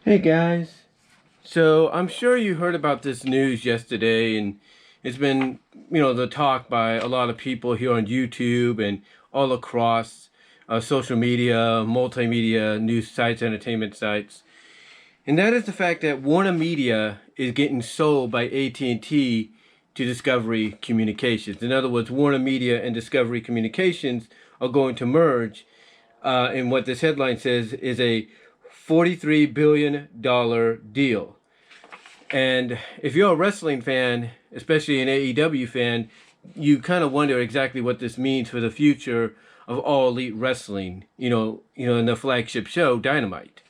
Hey guys. So I'm sure you heard about this news yesterday, and it's been, the talk by a lot of people here on YouTube and all across social media, multimedia, news sites, entertainment sites. And that is the fact that WarnerMedia is getting sold by AT&T to Discovery Communications. In other words, WarnerMedia and Discovery Communications are going to merge. And what this headline says is a $43 billion deal. And if you're a wrestling fan, especially an AEW fan, you kind of wonder exactly what this means for the future of All Elite Wrestling, in the flagship show, Dynamite.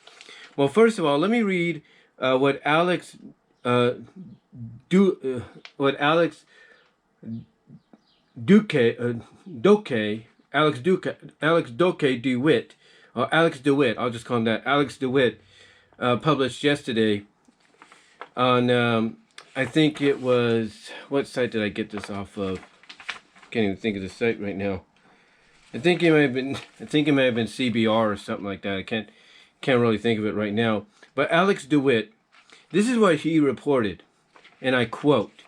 Well, first of all, let me read what Alex DeWitt, I'll just call him that, Alex DeWitt, published yesterday on, I think it was, what site did I get this off of? Can't even think of the site right now. I think it might have been CBR or something like that. I can't really think of it right now. But Alex DeWitt, this is what he reported, and I quote,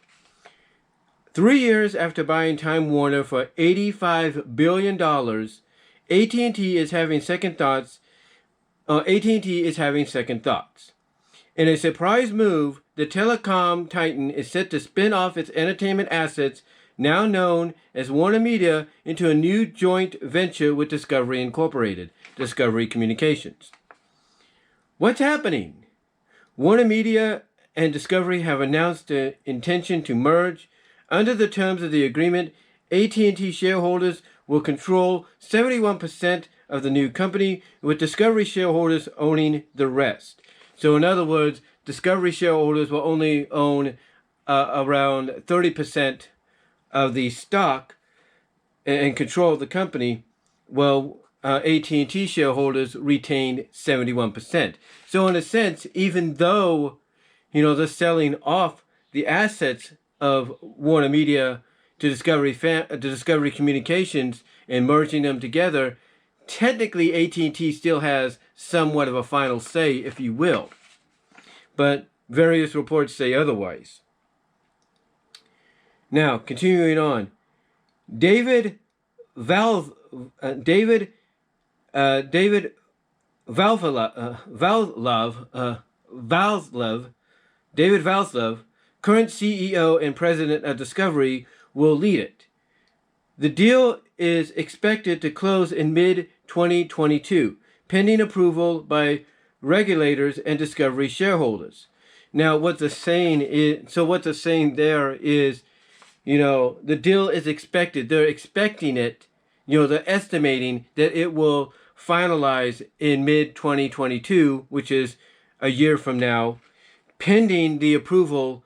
3 years after buying Time Warner for $85 billion, AT&T is having second thoughts. AT&T is having second thoughts. In a surprise move, the telecom titan is set to spin off its entertainment assets, now known as WarnerMedia, into a new joint venture with Discovery Incorporated, Discovery Communications. What's happening? WarnerMedia and Discovery have announced their intention to merge. Under the terms of the agreement, AT&T shareholders will control 71% of the new company, with Discovery shareholders owning the rest. So in other words, Discovery shareholders will only own around 30% of the stock and control of the company, while AT&T shareholders retain 71%. So in a sense, even though, they're selling off the assets of WarnerMedia to Discovery Communications and merging them together, technically AT&T still has somewhat of a final say, if you will. But various reports say otherwise. Now, continuing on, David Valslove, current CEO and president of Discovery, will lead it. The deal is expected to close in mid-2022, pending approval by regulators and Discovery shareholders. Now, what they're saying there is, the deal is expected. They're expecting it, they're estimating that it will finalize in mid-2022, which is a year from now, pending the approval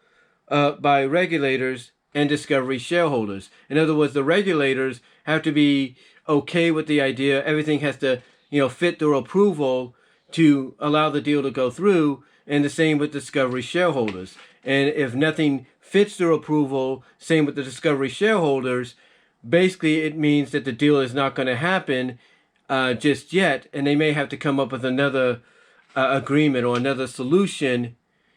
by regulators and Discovery shareholders. In other words, the regulators have to be okay with the idea. Everything has to, fit their approval to allow the deal to go through, and the same with Discovery shareholders. And if nothing fits their approval, same with the Discovery shareholders, basically it means that the deal is not going to happen just yet, and they may have to come up with another agreement or another solution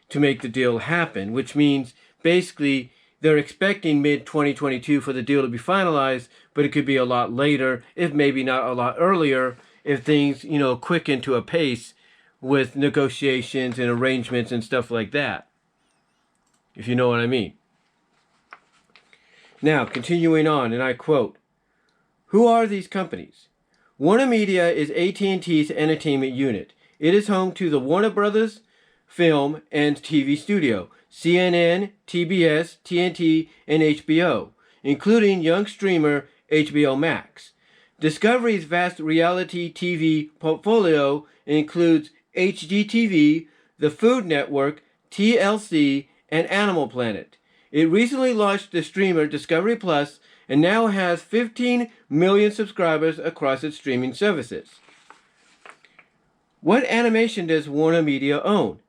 to make the deal happen, which means basically they're expecting mid-2022 for the deal to be finalized, but it could be a lot later, if maybe not a lot earlier, if things, quicken to a pace with negotiations and arrangements and stuff like that, if you know what I mean. Now, continuing on, and I quote, who are these companies? WarnerMedia is AT&T's entertainment unit. It is home to the Warner Brothers Film and TV Studio, CNN, TBS, TNT, and HBO, including young streamer HBO Max. Discovery's vast reality TV portfolio includes HGTV, the Food Network, TLC, and Animal Planet. It recently launched the streamer Discovery Plus and now has 15 million subscribers across its streaming services. What animation does WarnerMedia own?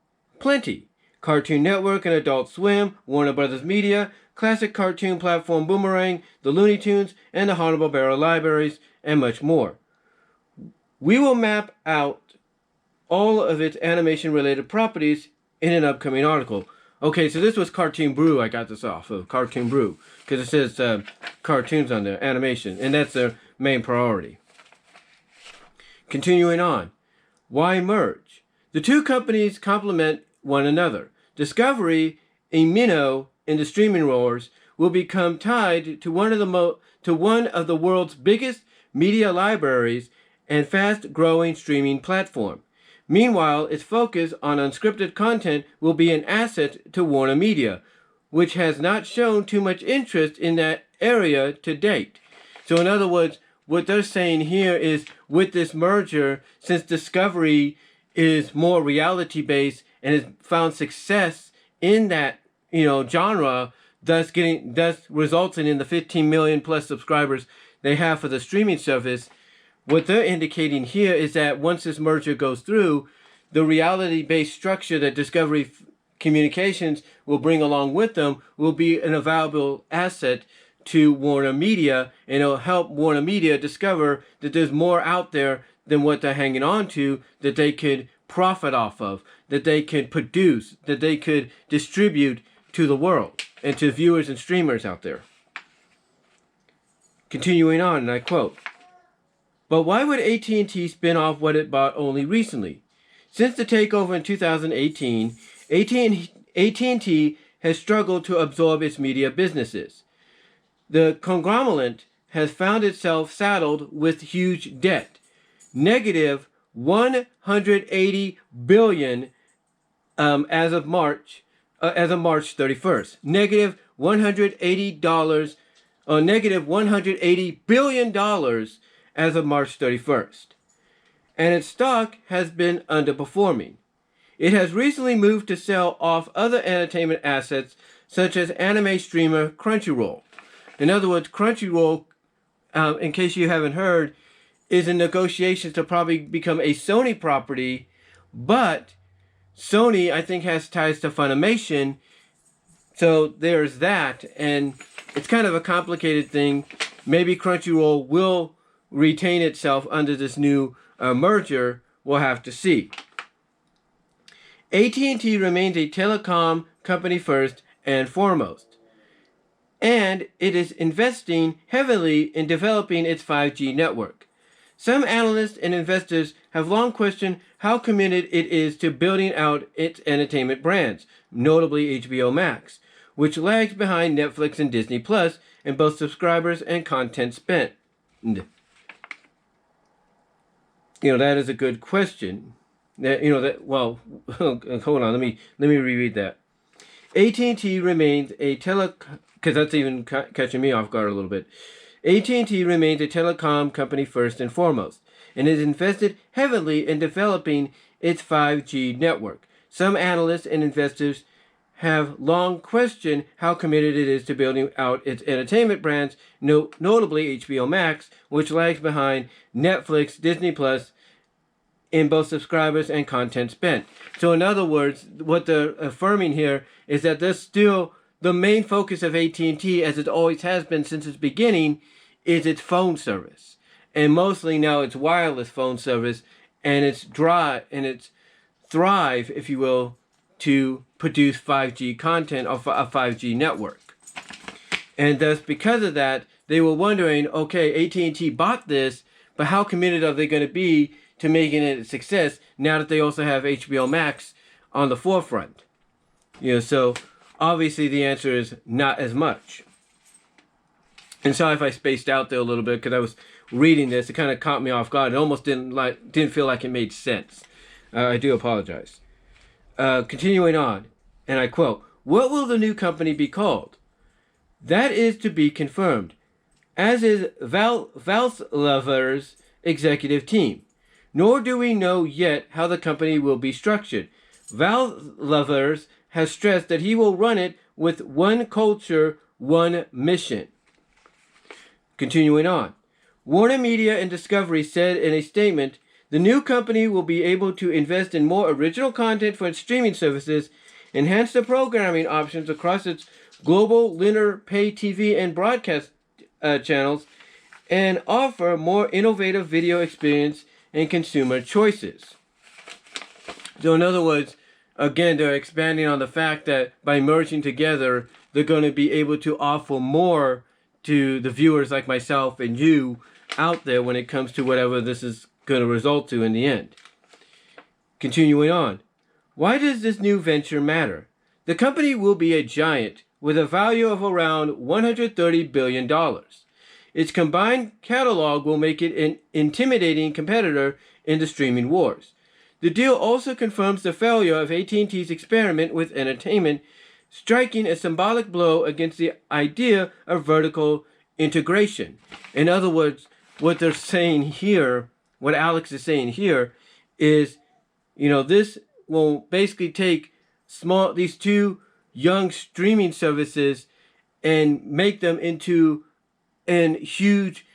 Plenty. Cartoon Network and Adult Swim, Warner Brothers Media, classic cartoon platform Boomerang, the Looney Tunes, and the Hanna-Barbera libraries, and much more. We will map out all of its animation-related properties in an upcoming article. Okay, so this was Cartoon Brew. I got this off of Cartoon Brew because it says cartoons on there, animation, and that's their main priority. Continuing on, why merge? The two companies complement one another. Discovery, a minnow in the streaming wars, will become tied to one of the world's biggest media libraries and fast-growing streaming platform. Meanwhile, its focus on unscripted content will be an asset to WarnerMedia, which has not shown too much interest in that area to date. So in other words, what they're saying here is with this merger, since Discovery is more reality-based and has found success in that, genre, thus resulting in the 15 million plus subscribers they have for the streaming service. What they're indicating here is that once this merger goes through, the reality-based structure that Discovery Communications will bring along with them will be an valuable asset to WarnerMedia, and it'll help WarnerMedia discover that there's more out there than what they're hanging on to that they could profit off of, that they could produce, that they could distribute to the world and to viewers and streamers out there. Continuing on, and I quote, "But why would AT&T spin off what it bought only recently? Since the takeover in 2018, AT&T has struggled to absorb its media businesses. The conglomerate has found itself saddled with huge debt, negative $180 billion as of March 31st, negative $180 billion as of March 31st. And its stock has been underperforming. It has recently moved to sell off other entertainment assets such as anime streamer Crunchyroll. In other words, Crunchyroll, in case you haven't heard, is in negotiations to probably become a Sony property, but Sony, I think, has ties to Funimation, so there's that, and it's kind of a complicated thing. Maybe Crunchyroll will retain itself under this new merger. We'll have to see. AT&T remains a telecom company first and foremost, and it is investing heavily in developing its 5G network. Some analysts and investors have long questioned how committed it is to building out its entertainment brands, notably HBO Max, which lags behind Netflix and Disney Plus in both subscribers and content spent. That is a good question. Well, hold on, let me reread that. AT&T remains a because that's even catching me off guard a little bit. AT&T remains a telecom company first and foremost, and is invested heavily in developing its 5G network. Some analysts and investors have long questioned how committed it is to building out its entertainment brands, notably HBO Max, which lags behind Netflix, Disney Plus, in both subscribers and content spent. So in other words, what they're affirming here is that there's still the main focus of AT&T, as it always has been since its beginning, is its phone service. And mostly now it's wireless phone service, and it's thrive, if you will, to produce 5G content off a 5G network. And thus, because of that, they were wondering, okay, AT&T bought this, but how committed are they going to be to making it a success now that they also have HBO Max on the forefront? So obviously the answer is not as much. And sorry if I spaced out there a little bit because I was reading this. It kind of caught me off guard. It almost didn't feel like it made sense. I do apologize. Continuing on, and I quote, "What will the new company be called? That is to be confirmed, as is Valslever's executive team. Nor do we know yet how the company will be structured. Valslever has stressed that he will run it with one culture, one mission." Continuing on, WarnerMedia and Discovery said in a statement, "The new company will be able to invest in more original content for its streaming services, enhance the programming options across its global linear pay TV and broadcast channels, and offer more innovative video experience and consumer choices." So in other words, again, they're expanding on the fact that by merging together, they're going to be able to offer more to the viewers like myself and you out there when it comes to whatever this is going to result to in the end. Continuing on. Why does this new venture matter? The company will be a giant with a value of around $130 billion. Its combined catalog will make it an intimidating competitor in the streaming wars. The deal also confirms the failure of AT&T's experiment with entertainment, striking a symbolic blow against the idea of vertical integration. In other words, what they're saying here, what Alex is saying here, is, this will basically take these two young streaming services and make them into an huge,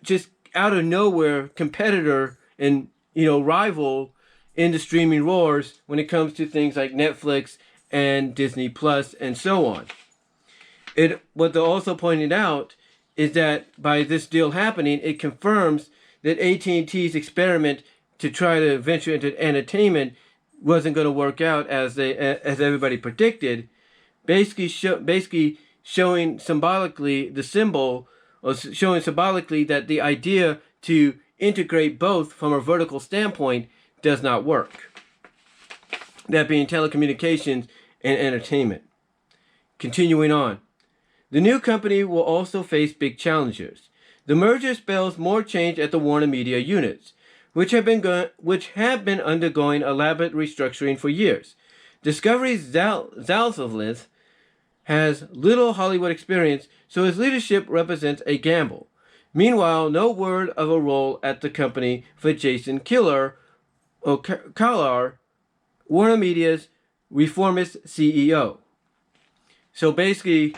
just out of nowhere competitor and, rival in the streaming wars when it comes to things like Netflix and Disney Plus and so on. What they're also pointing out is that by this deal happening, it confirms that AT&T's experiment to try to venture into entertainment wasn't going to work out as everybody predicted. Basically showing symbolically the symbol, or showing symbolically that the idea to integrate both from a vertical standpoint does not work. That being telecommunications and entertainment. Continuing on. The new company will also face big challenges. The merger spells more change at the WarnerMedia units, which have been undergoing elaborate restructuring for years. Discovery's Zalzovlith has little Hollywood experience, so his leadership represents a gamble. Meanwhile, no word of a role at the company for Jason Kilar, WarnerMedia's reformist CEO. So basically,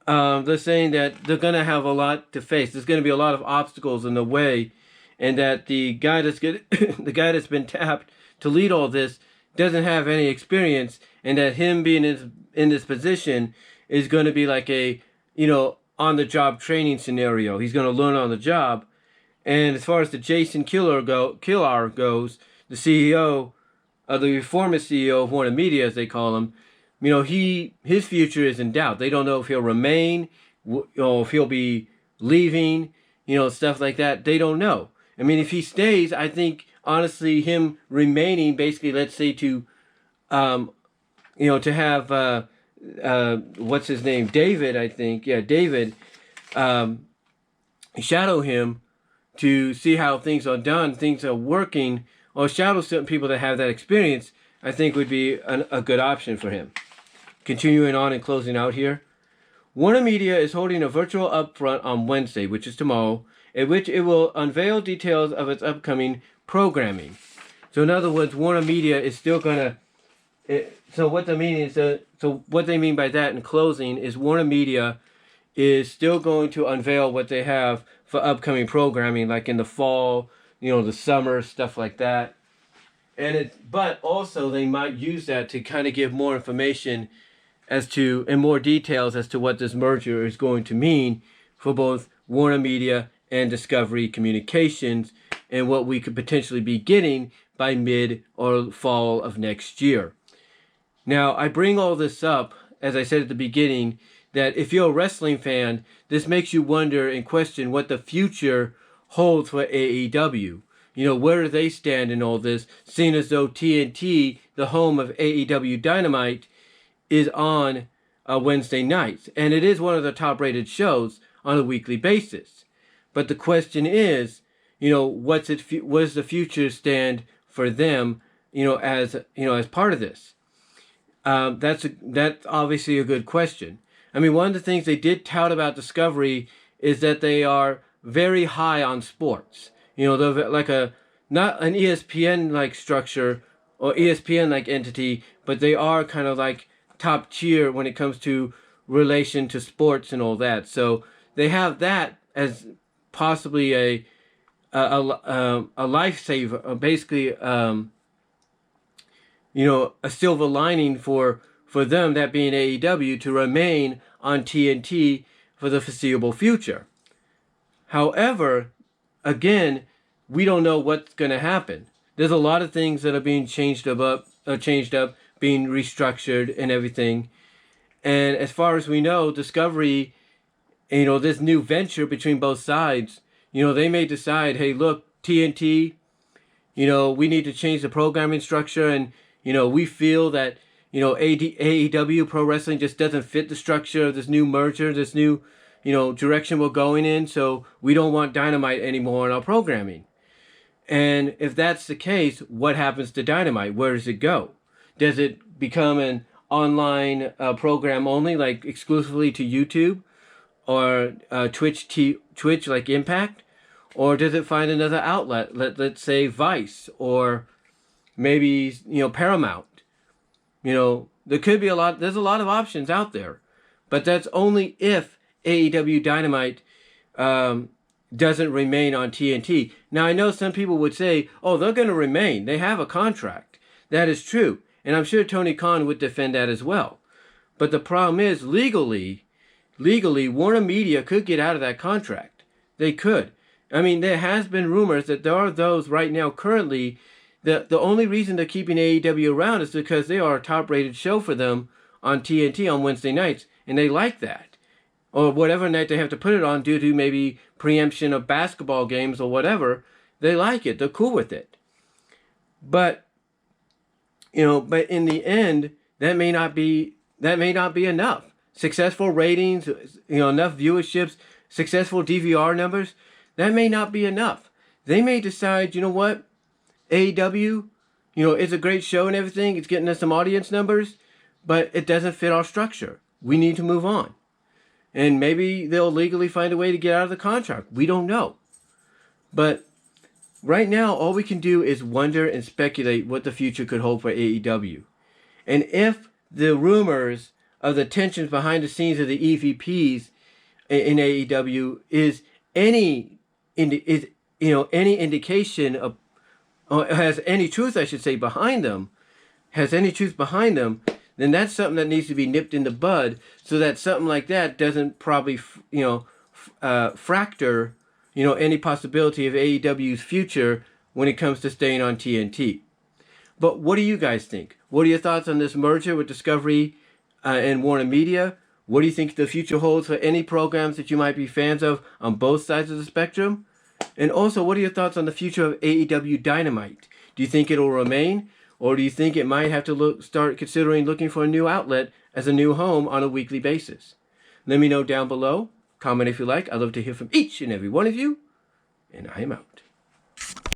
they're saying that they're going to have a lot to face. There's going to be a lot of obstacles in the way, and that the guy that's been tapped to lead all this doesn't have any experience, and that him being in this position is going to be like a, on-the-job training scenario. He's going to learn on the job. And as far as the Jason Kilar goes, the CEO, the reformist CEO of WarnerMedia, as they call him, his future is in doubt. They don't know if he'll remain, if he'll be leaving, stuff like that. They don't know. I mean, if he stays, I think, honestly, him remaining, basically, let's say to have, what's his name? David, I think. Yeah, David, shadow him to see how things are done, things are working, or shadow certain people that have that experience, I think would be a good option for him. Continuing on and closing out here. WarnerMedia is holding a virtual upfront on Wednesday, which is tomorrow, at which it will unveil details of its upcoming programming. So in other words, WarnerMedia is still going to... So what they mean by that in closing is WarnerMedia is still going to unveil what they have for upcoming programming, like in the fall, the summer, stuff like that. But also they might use that to kind of give more information and more details as to what this merger is going to mean for both WarnerMedia and Discovery Communications, and what we could potentially be getting by mid or fall of next year. Now, I bring all this up, as I said at the beginning, that if you're a wrestling fan, this makes you wonder and question what the future holds for AEW. Where do they stand in all this, seeing as though TNT, the home of AEW Dynamite, is on Wednesday nights. And it is one of the top-rated shows on a weekly basis. But the question is, what does the future stand for them, as part of this? That's obviously a good question. I mean, one of the things they did tout about Discovery is that they are very high on sports. They're like not an ESPN-like structure or ESPN-like entity, but they are kind of like top tier when it comes to relation to sports and all that. So they have that as possibly a lifesaver, basically, a silver lining for them, that being AEW, to remain on TNT for the foreseeable future. However, again, we don't know what's going to happen. There's a lot of things that are being changed up, being restructured and everything. And as far as we know, Discovery, this new venture between both sides, they may decide, hey, look, TNT, we need to change the programming structure, and, we feel that, AEW Pro Wrestling just doesn't fit the structure of this new merger, this new, direction we're going in, so we don't want Dynamite anymore in our programming. And if that's the case, what happens to Dynamite? Where does it go? Does it become an online program only, like exclusively to YouTube or Twitch like Impact? Or does it find another outlet, let's say Vice or maybe, Paramount? There could be there's a lot of options out there. But that's only if AEW Dynamite doesn't remain on TNT. Now, I know some people would say, oh, they're going to remain. They have a contract. That is true. And I'm sure Tony Khan would defend that as well. But the problem is, legally, WarnerMedia could get out of that contract. They could. I mean, there has been rumors that there are those right now currently. The only reason they're keeping AEW around is because they are a top-rated show for them on TNT on Wednesday nights. And they like that. Or whatever night they have to put it on due to maybe preemption of basketball games or whatever. They like it. They're cool with it. But in the end, that may not be enough. Successful ratings, enough viewerships, successful DVR numbers, that may not be enough. They may decide, you know what, AEW, it's a great show and everything. It's getting us some audience numbers, but it doesn't fit our structure. We need to move on. And maybe they'll legally find a way to get out of the contract. We don't know. But right now, all we can do is wonder and speculate what the future could hold for AEW. And if the rumors of the tensions behind the scenes of the EVPs in AEW is any indication of, or has any truth, I should say, behind them, then that's something that needs to be nipped in the bud so that something like that doesn't probably, fracture, any possibility of AEW's future when it comes to staying on TNT. But what do you guys think? What are your thoughts on this merger with Discovery and WarnerMedia? What do you think the future holds for any programs that you might be fans of on both sides of the spectrum? And also, what are your thoughts on the future of AEW Dynamite? Do you think it'll remain? Or do you think it might have to start considering looking for a new outlet as a new home on a weekly basis? Let me know down below. Comment if you like. I'd love to hear from each and every one of you. And I am out.